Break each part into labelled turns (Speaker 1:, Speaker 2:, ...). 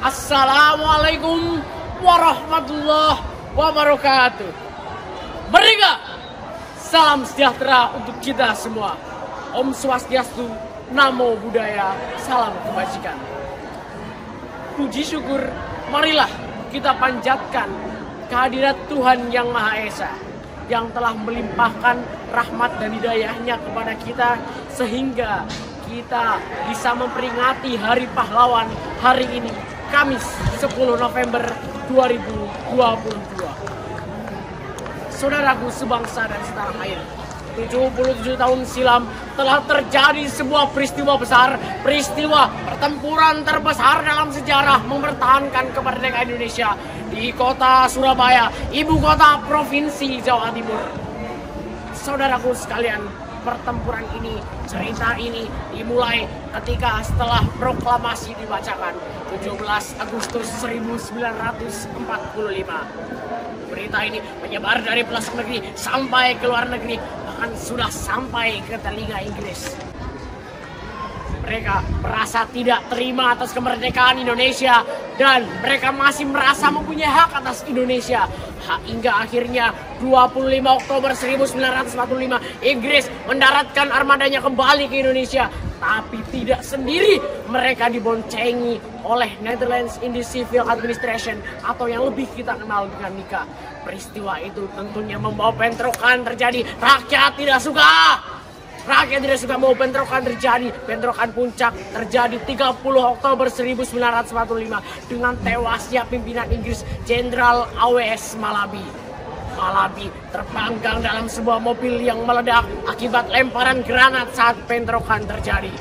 Speaker 1: Assalamualaikum warahmatullahi wabarakatuh. Merdeka! Salam sejahtera untuk kita semua. Om Swastiastu, Namo Buddhaya, salam kebajikan. Puji syukur, marilah kita panjatkan kehadirat Tuhan Yang Maha Esa yang telah melimpahkan rahmat dan hidayahnya kepada kita sehingga kita bisa memperingati Hari Pahlawan hari ini, Kamis 10 November 2022. Saudaraku sebangsa dan setanah air, 77 tahun silam telah terjadi sebuah peristiwa besar, peristiwa pertempuran terbesar dalam sejarah mempertahankan kemerdekaan Indonesia di kota Surabaya, ibu kota provinsi Jawa Timur. Saudaraku sekalian, pertempuran ini, cerita ini dimulai ketika setelah proklamasi dibacakan 17 Agustus 1945. Berita ini menyebar dari pelosok negeri sampai ke luar negeri, bahkan sudah sampai ke telinga Inggris. Mereka merasa tidak terima atas kemerdekaan Indonesia dan mereka masih merasa mempunyai hak atas Indonesia. Hingga akhirnya 25 Oktober 1945 Inggris mendaratkan armadanya kembali ke Indonesia. Tapi tidak sendiri, mereka diboncengi oleh Netherlands Indies Civil Administration atau yang lebih kita kenal dengan NICA. Peristiwa itu tentunya membawa bentrokan terjadi. Rakyat tidak suka mau bentrokan terjadi. Bentrokan puncak terjadi 30 Oktober 1945 dengan tewasnya pimpinan Inggris Jenderal A.W.S. Malaby. Malaby terpanggang dalam sebuah mobil yang meledak akibat lemparan granat saat bentrokan terjadi.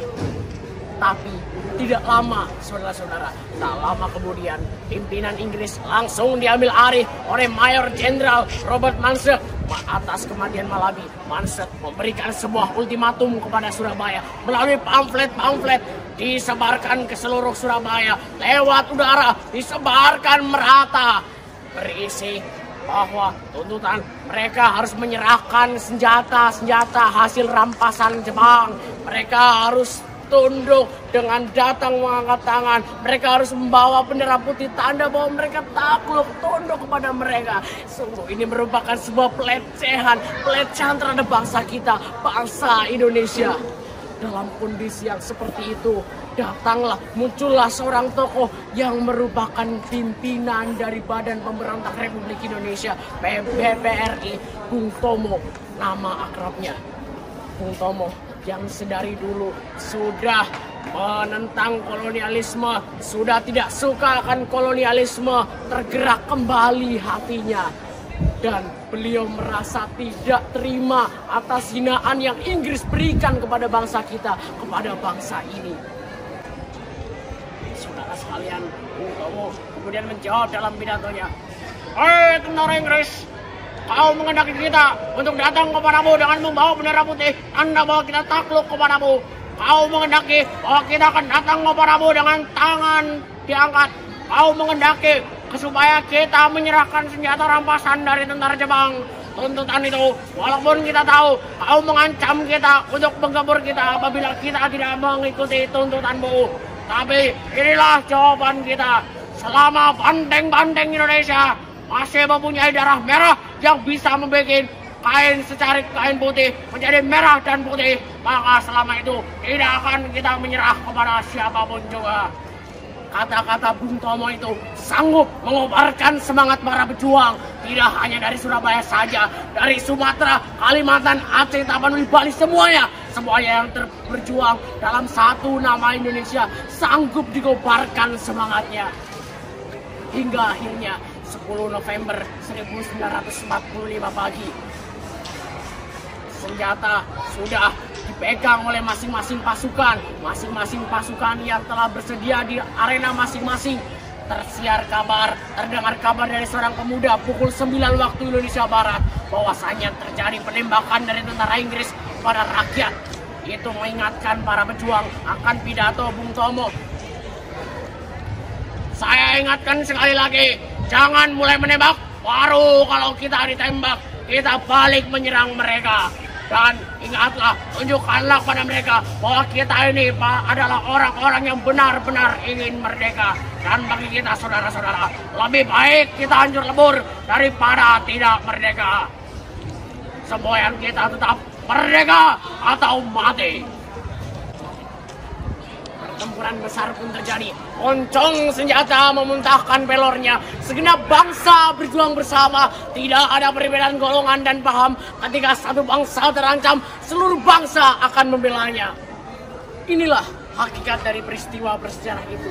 Speaker 1: Tapi tidak lama, saudara-saudara, tak lama kemudian pimpinan Inggris langsung diambil alih oleh Mayor Jenderal Robert Monson. Atas kematian Malaby, Monson memberikan sebuah ultimatum kepada Surabaya melalui pamflet-pamflet disebarkan ke seluruh Surabaya lewat udara, disebarkan merata, berisi bahwa tuntutan mereka harus menyerahkan senjata hasil rampasan Jepang. Mereka harus tunduk dengan datang mengangkat tangan. Mereka harus membawa bendera putih, tanda bahwa mereka takluk, tunduk kepada mereka. Sungguh ini merupakan sebuah pelecehan terhadap bangsa kita, bangsa Indonesia. Dalam kondisi yang seperti itu, muncullah seorang tokoh yang merupakan pimpinan dari Badan Pemberontak Republik Indonesia, BPRI, Bung Tomo, nama akrabnya. Bung Tomo yang sedari dulu sudah menentang kolonialisme, sudah tidak suka akan kolonialisme, tergerak kembali hatinya. Dan beliau merasa tidak terima atas hinaan yang Inggris berikan kepada bangsa kita, kepada bangsa ini. Saudara sekalian, Bung Tomo kemudian menjawab dalam pidatonya, "Hei tentara Inggris, kau menghendaki kita untuk datang kepadamu dengan membawa bendera putih, tanda bahwa kita takluk kepadamu. Kau menghendaki bahwa kita akan datang kepadamu dengan tangan diangkat. Kau menghendaki supaya kita menyerahkan senjata rampasan dari tentara Jepang. Tuntutan itu, walaupun kita tahu kau mengancam kita untuk menggabur kita apabila kita tidak mengikuti tuntutanmu. Tapi inilah jawaban kita. Selama banteng-banteng Indonesia masih mempunyai darah merah yang bisa membuat kain secarik kain putih menjadi merah dan putih, maka selama itu tidak akan kita menyerah kepada siapapun juga." Kata-kata Bung Tomo itu sanggup mengobarkan semangat para pejuang, tidak hanya dari Surabaya saja, dari Sumatera, Kalimantan, Aceh, Tapanuli, Bali, semuanya yang berjuang dalam satu nama Indonesia sanggup dikobarkan semangatnya. Hingga akhirnya 10 November 1945 pagi, senjata sudah dipegang oleh masing-masing pasukan yang telah bersedia di arena masing-masing. Terdengar kabar dari seorang pemuda pukul 9 waktu Indonesia Barat bahwasanya terjadi penembakan dari tentara Inggris pada rakyat. Itu mengingatkan para pejuang akan pidato Bung Tomo. "Saya ingatkan sekali lagi, jangan mulai menembak, baru kalau kita ditembak, kita balik menyerang mereka. Dan ingatlah, tunjukkanlah pada mereka bahwa kita ini adalah orang-orang yang benar-benar ingin merdeka. Dan bagi kita saudara-saudara, lebih baik kita hancur lebur daripada tidak merdeka. Semboyan kita tetap merdeka atau mati. Pertempuran besar pun terjadi. Moncong senjata memuntahkan pelornya. Segenap bangsa berjuang bersama. Tidak ada perbedaan golongan dan paham. Ketika satu bangsa terancam, seluruh bangsa akan membelanya. Inilah hakikat dari peristiwa bersejarah itu,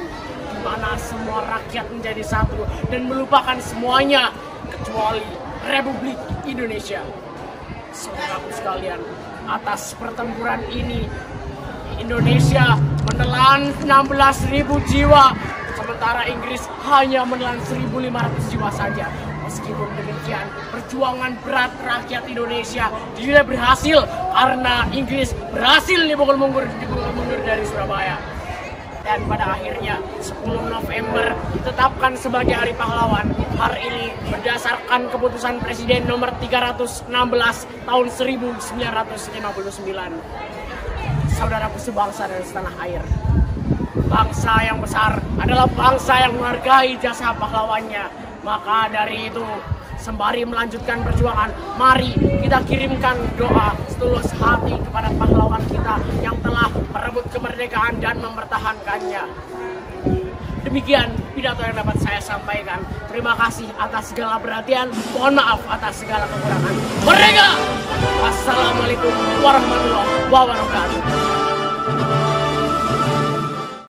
Speaker 1: di mana semua rakyat menjadi satu dan melupakan semuanya kecuali Republik Indonesia. Saudaraku sekalian, atas pertempuran ini Indonesia menelan 16.000 jiwa, sementara Inggris hanya menelan 1.500 jiwa saja. Meskipun demikian, perjuangan berat rakyat Indonesia tidak berhasil karena Inggris berhasil dipukul mundur dari Surabaya. Dan pada akhirnya 10 November ditetapkan sebagai Hari Pahlawan. Hari ini berdasarkan keputusan Presiden nomor 316 tahun 1959. Saudaraku sebangsa dan setanah air, bangsa yang besar adalah bangsa yang menghargai jasa pahlawannya. Maka dari itu, sembari melanjutkan perjuangan, mari kita kirimkan doa setulus hati kepada pahlawan kita yang telah merebut kemerdekaan dan mempertahankannya. Demikian pidato yang dapat saya sampaikan. Terima kasih atas segala perhatian. Mohon maaf atas segala kekurangan. Merdeka! Wassalamualaikum warahmatullahi wabarakatuh.